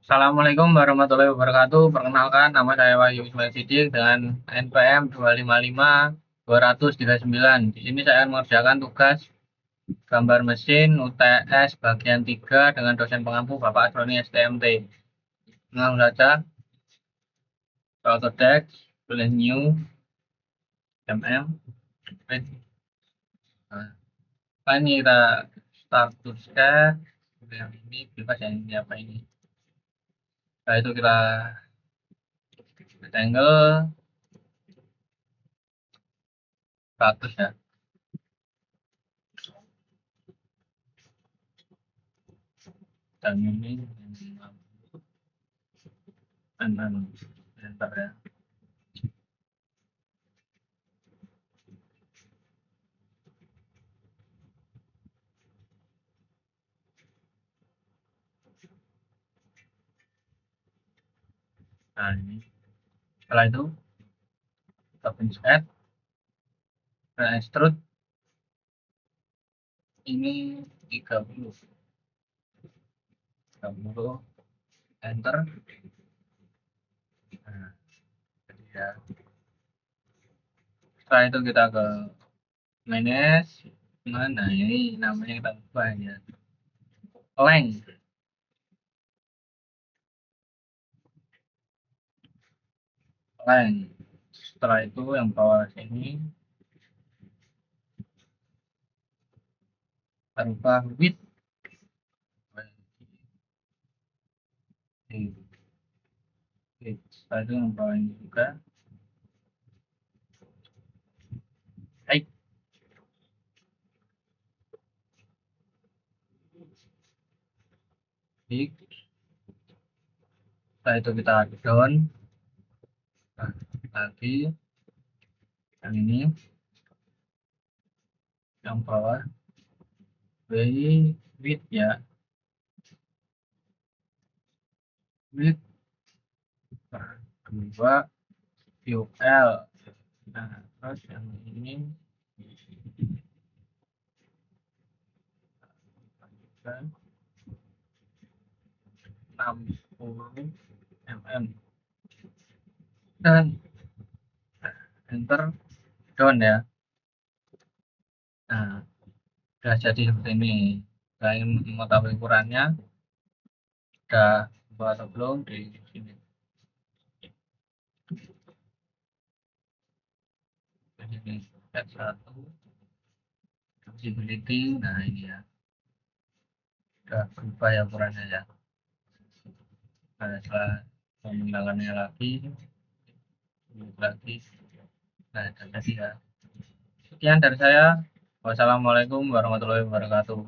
Assalamualaikum warahmatullahi wabarakatuh. Perkenalkan, nama saya Wahyu Ismail Sidik dengan NPM 255-239. Di sini saya akan mengerjakan tugas gambar mesin UTS bagian 3 dengan dosen pengampu Bapak Asroni STMT. Langsung saja, Autodesk, pilih New, MM. Nah, ini kita start to sketch. Yang ini bebas yang ini apa ini. Setelah itu kita rectangle, bagus ya. Dan ini bentar ya. Nah, ini setelah itu kita pencet dan extrude ini 30 enter. Nah, jadi ya. Setelah itu kita ke manage, mana ini namanya kita ubah ya, length. Setelah itu yang bawah sini kita ubah width. Setelah itu yang bawah ini juga height. Setelah itu kita down. Nah, lagi yang ini yang bawah width ya, width 2 UL. Nah, terus yang ini 60 mm dan enter, down ya. Nah, sudah jadi seperti ini. Saya ingin mengetahui ukurannya, sudah buat atau belum di sini. Ini step 1 visibility. Nah, ini ya, sudah berubah ya ukurannya ya. Nah, setelah menghilangkannya lagi, nah, sudah jadi ya. Sekian dari saya. Wassalamualaikum warahmatullahi wabarakatuh.